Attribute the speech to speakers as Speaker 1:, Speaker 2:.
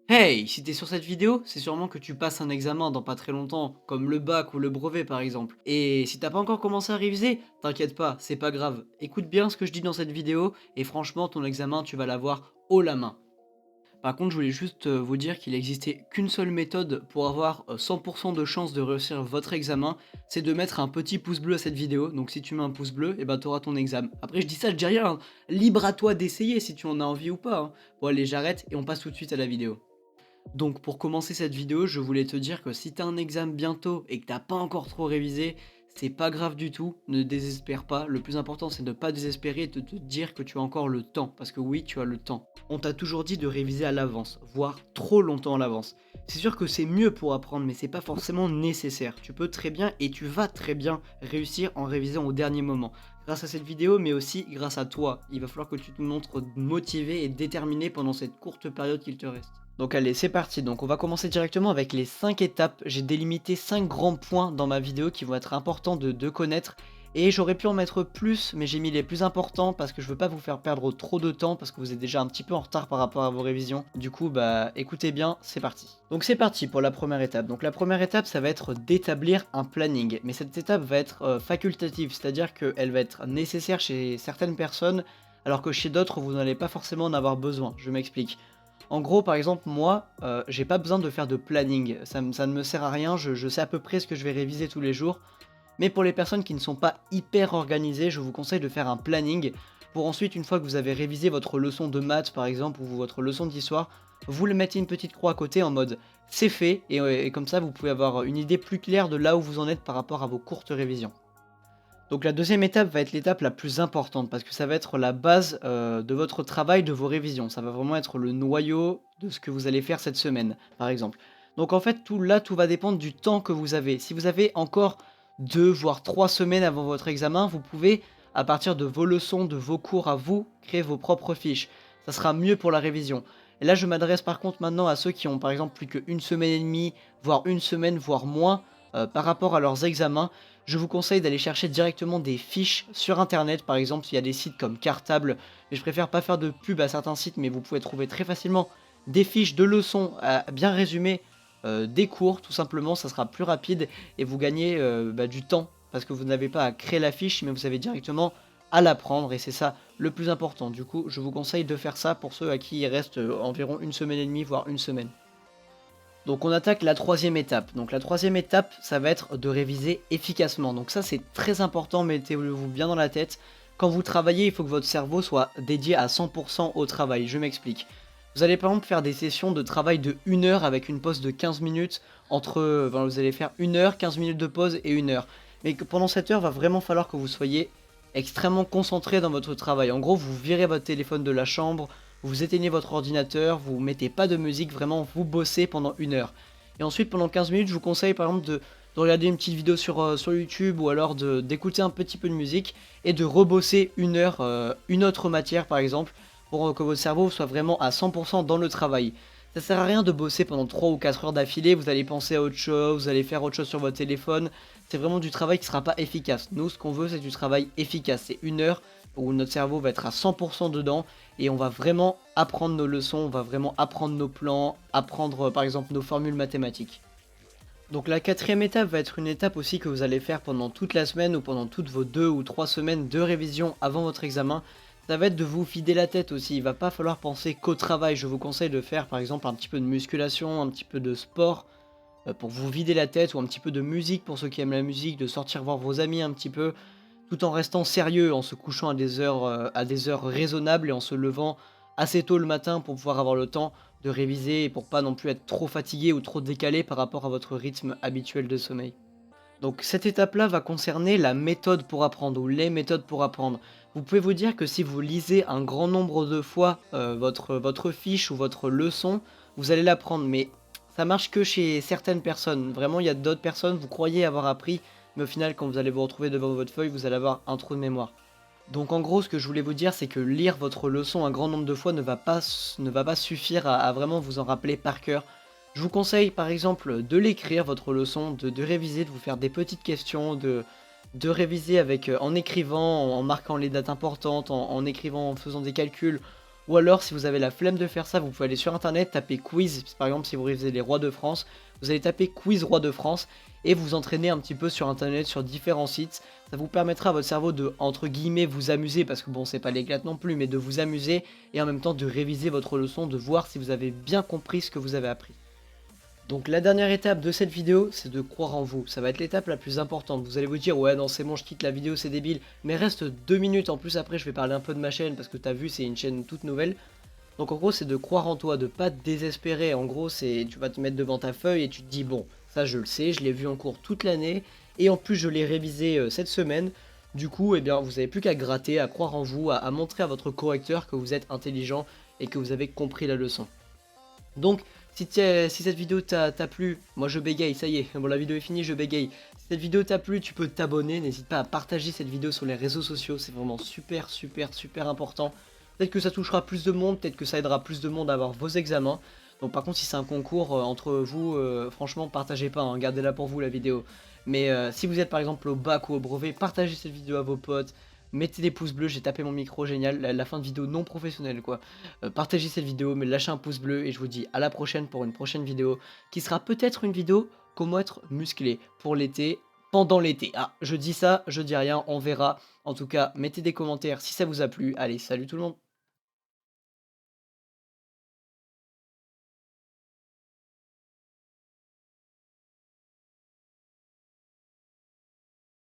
Speaker 1: Hey, si t'es sur cette vidéo, c'est sûrement que tu passes un examen dans pas très longtemps, comme le bac ou le brevet par exemple. Et si t'as pas encore commencé à réviser, t'inquiète pas, c'est pas grave. Écoute bien ce que je dis dans cette vidéo, et franchement, ton examen, tu vas l'avoir haut la main. Par contre, je voulais juste vous dire qu'il existait qu'une seule méthode pour avoir 100% de chance de réussir votre examen, c'est de mettre un petit pouce bleu à cette vidéo. Donc si tu mets un pouce bleu, et ben t'auras ton examen. Après je dis ça, je dis rien, hein. Libre à toi d'essayer si tu en as envie ou pas, hein. Bon allez, j'arrête et on passe tout de suite à la vidéo. Donc pour commencer cette vidéo, je voulais te dire que si tu as un examen bientôt et que t'as pas encore trop révisé, c'est pas grave du tout, ne désespère pas. Le plus important, c'est de ne pas désespérer et de te dire que tu as encore le temps, parce que oui, tu as le temps. On t'a toujours dit de réviser à l'avance, voire trop longtemps à l'avance. C'est sûr que c'est mieux pour apprendre, mais c'est pas forcément nécessaire. Tu peux très bien et tu vas très bien réussir en révisant au dernier moment. Grâce à cette vidéo, mais aussi grâce à toi. Il va falloir que tu te montres motivé et déterminé pendant cette courte période qu'il te reste. Donc allez, c'est parti. Donc on va commencer directement avec les 5 étapes. J'ai délimité 5 grands points dans ma vidéo qui vont être importants de connaître. Et j'aurais pu en mettre plus, mais j'ai mis les plus importants parce que je veux pas vous faire perdre trop de temps parce que vous êtes déjà un petit peu en retard par rapport à vos révisions. Du coup, bah écoutez bien, c'est parti. Donc c'est parti pour la première étape. Donc la première étape, ça va être d'établir un planning. Mais cette étape va être facultative, c'est-à-dire qu'elle va être nécessaire chez certaines personnes alors que chez d'autres, vous n'allez pas forcément en avoir besoin. Je m'explique. En gros, par exemple, moi, j'ai pas besoin de faire de planning. Ça ne me sert à rien, je sais à peu près ce que je vais réviser tous les jours. Mais pour les personnes qui ne sont pas hyper organisées, je vous conseille de faire un planning pour ensuite, une fois que vous avez révisé votre leçon de maths, par exemple, ou votre leçon d'histoire, vous le mettez une petite croix à côté en mode c'est fait, et comme ça, vous pouvez avoir une idée plus claire de là où vous en êtes par rapport à vos courtes révisions. Donc la deuxième étape va être l'étape la plus importante parce que ça va être la base, de votre travail, de vos révisions. Ça va vraiment être le noyau de ce que vous allez faire cette semaine, par exemple. Donc en fait, tout va dépendre du temps que vous avez. Si vous avez encore 2 voire 3 semaines avant votre examen, vous pouvez, à partir de vos leçons, de vos cours à vous, créer vos propres fiches. Ça sera mieux pour la révision. Et là, je m'adresse par contre maintenant à ceux qui ont par exemple plus qu'1 semaine et demie, voire 1 semaine, voire moins, par rapport à leurs examens. Je vous conseille d'aller chercher directement des fiches sur internet, par exemple, il y a des sites comme Cartable, mais je préfère pas faire de pub à certains sites, mais vous pouvez trouver très facilement des fiches de leçons bien résumées des cours, tout simplement, ça sera plus rapide et vous gagnez du temps parce que vous n'avez pas à créer la fiche, mais vous avez directement à l'apprendre et c'est ça le plus important. Du coup, je vous conseille de faire ça pour ceux à qui il reste environ 1 semaine et demie, voire 1 semaine. Donc on attaque la troisième étape. Donc la troisième étape, ça va être de réviser efficacement. Donc ça c'est très important, mettez-vous bien dans la tête. Quand vous travaillez, il faut que votre cerveau soit dédié à 100% au travail. Je m'explique. Vous allez par exemple faire des sessions de travail de 1 heure avec une pause de 15 minutes entre... enfin, vous allez faire 1 heure, 15 minutes de pause et 1 heure. Mais que pendant cette heure, va vraiment falloir que vous soyez extrêmement concentré dans votre travail. En gros, vous virez votre téléphone de la chambre, vous éteignez votre ordinateur, vous mettez pas de musique, vraiment vous bossez pendant 1 heure. Et ensuite pendant 15 minutes, je vous conseille par exemple de regarder une petite vidéo sur YouTube ou alors d'écouter un petit peu de musique et de rebosser 1 heure une autre matière par exemple pour que votre cerveau soit vraiment à 100% dans le travail. Ça sert à rien de bosser pendant 3 ou 4 heures d'affilée, vous allez penser à autre chose, vous allez faire autre chose sur votre téléphone. C'est vraiment du travail qui sera pas efficace. Nous, ce qu'on veut, c'est du travail efficace. C'est 1 heure où notre cerveau va être à 100% dedans et on va vraiment apprendre nos leçons, on va vraiment apprendre nos plans, apprendre par exemple nos formules mathématiques. Donc la quatrième étape va être une étape aussi que vous allez faire pendant toute la semaine ou pendant toutes vos 2 ou 3 semaines de révision avant votre examen. Ça va être de vous vider la tête aussi, il va pas falloir penser qu'au travail. Je vous conseille de faire par exemple un petit peu de musculation, un petit peu de sport pour vous vider la tête ou un petit peu de musique pour ceux qui aiment la musique, de sortir voir vos amis un petit peu, tout en restant sérieux, en se couchant à des heures raisonnables et en se levant assez tôt le matin pour pouvoir avoir le temps de réviser et pour pas non plus être trop fatigué ou trop décalé par rapport à votre rythme habituel de sommeil. Donc cette étape-là va concerner la méthode pour apprendre ou les méthodes pour apprendre. Vous pouvez vous dire que si vous lisez un grand nombre de fois votre fiche ou votre leçon, vous allez l'apprendre. Mais ça marche que chez certaines personnes. Vraiment, il y a d'autres personnes, vous croyez avoir appris, mais au final, quand vous allez vous retrouver devant votre feuille, vous allez avoir un trou de mémoire. Donc en gros, ce que je voulais vous dire, c'est que lire votre leçon un grand nombre de fois ne va pas suffire à vraiment vous en rappeler par cœur. Je vous conseille par exemple de l'écrire, votre leçon, de réviser, de vous faire des petites questions, de réviser avec, en écrivant, en marquant les dates importantes, en écrivant, en faisant des calculs, Ou alors, si vous avez la flemme de faire ça, vous pouvez aller sur internet, taper quiz. Par exemple, si vous révisez les rois de France, vous allez taper quiz roi de France et vous entraîner un petit peu sur internet, sur différents sites. Ça vous permettra à votre cerveau de, entre guillemets, vous amuser, parce que bon, c'est pas l'éclate non plus, mais de vous amuser et en même temps de réviser votre leçon, de voir si vous avez bien compris ce que vous avez appris. Donc la dernière étape de cette vidéo, c'est de croire en vous. Ça va être l'étape la plus importante. Vous allez vous dire, ouais non c'est bon, je quitte la vidéo, c'est débile. Mais reste 2 minutes, en plus après je vais parler un peu de ma chaîne, parce que t'as vu, c'est une chaîne toute nouvelle. Donc en gros c'est de croire en toi, de pas te désespérer. En gros c'est, tu vas te mettre devant ta feuille et tu te dis, bon, ça je le sais, je l'ai vu en cours toute l'année. Et en plus je l'ai révisé cette semaine. Du coup, eh bien, vous n'avez plus qu'à gratter, à croire en vous, à montrer à votre correcteur que vous êtes intelligent et que vous avez compris la leçon. Donc, si cette vidéo t'a plu, moi je bégaye, ça y est, bon la vidéo est finie, je bégaye. Si cette vidéo t'a plu, tu peux t'abonner, n'hésite pas à partager cette vidéo sur les réseaux sociaux, c'est vraiment super super super important. Peut-être que ça touchera plus de monde, peut-être que ça aidera plus de monde à avoir vos examens. Donc par contre si c'est un concours entre vous, franchement partagez pas, hein, gardez-la pour vous la vidéo. Mais si vous êtes par exemple au bac ou au brevet, partagez cette vidéo à vos potes, mettez des pouces bleus, j'ai tapé mon micro, génial, la fin de vidéo non professionnelle quoi. Partagez cette vidéo, mais lâchez un pouce bleu et je vous dis à la prochaine pour une prochaine vidéo qui sera peut-être une vidéo comment être musclé pour l'été, pendant l'été. Ah, je dis ça, je dis rien, on verra. En tout cas, mettez des commentaires si ça vous a plu. Allez, salut tout le monde!